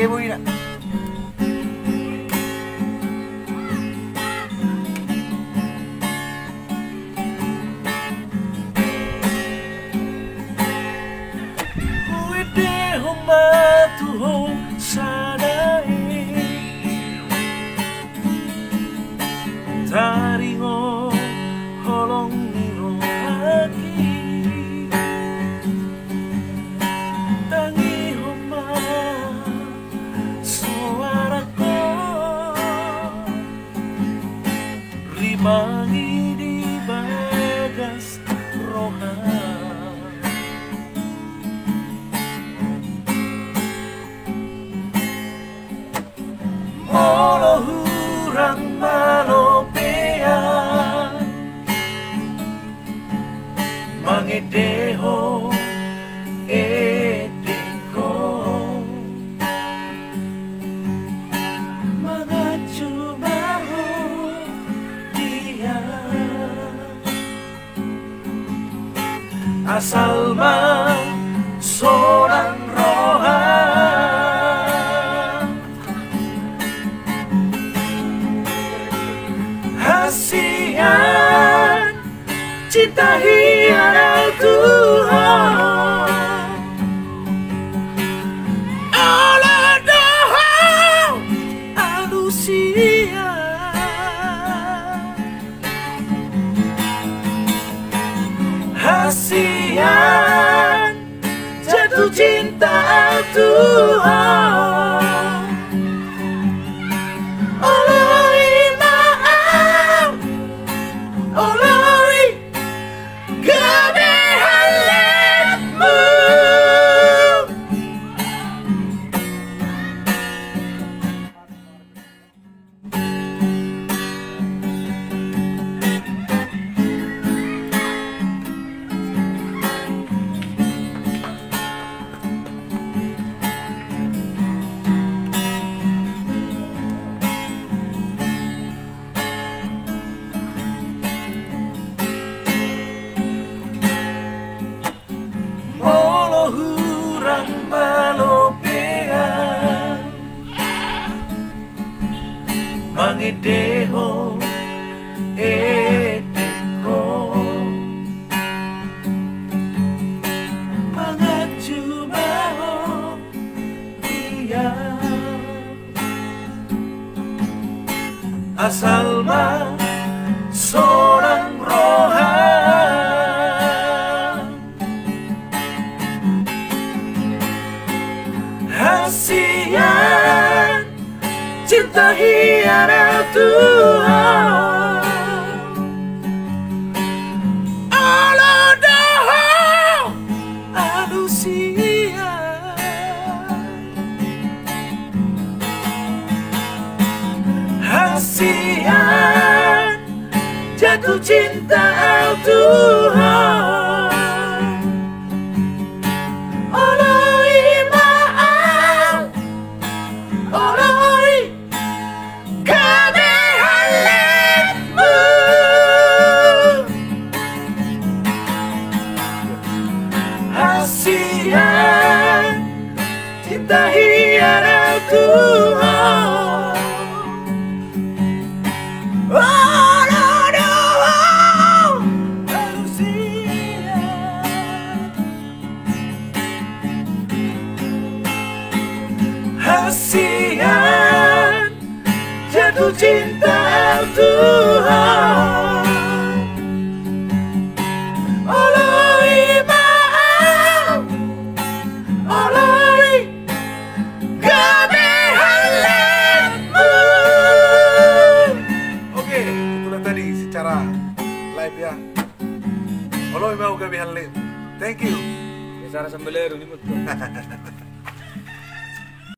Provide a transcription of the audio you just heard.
keboy na. Uite humatuho sana taringo holong niro lagi tangi homa suaraku rimangi di bagas rohan molo hurang malopean mangedeho edeko mangacumaho dia asal mang seorang rohan hasian cinta hianat Tuhan Allah doh alusia hasian jatuh cinta Tuhan Olori maaf Olori kebehalanmu Molo hurang malopean mangedeho edeko mangacumaho dia asal mah seorang rohan hasian cinta hianat Tuhan Allah doh alusia hasian jatuh cinta Tuhan Olori maaf Olori kebehalanmu hasian cinta hianat Tuhan hasian jatuh cinta Tuhan Olori maaf Olori kebehalanmu. Oke, itulah tadi secara live ya. Oloy mau kebihan live. Thank you. Biasa sambil leru ni betul.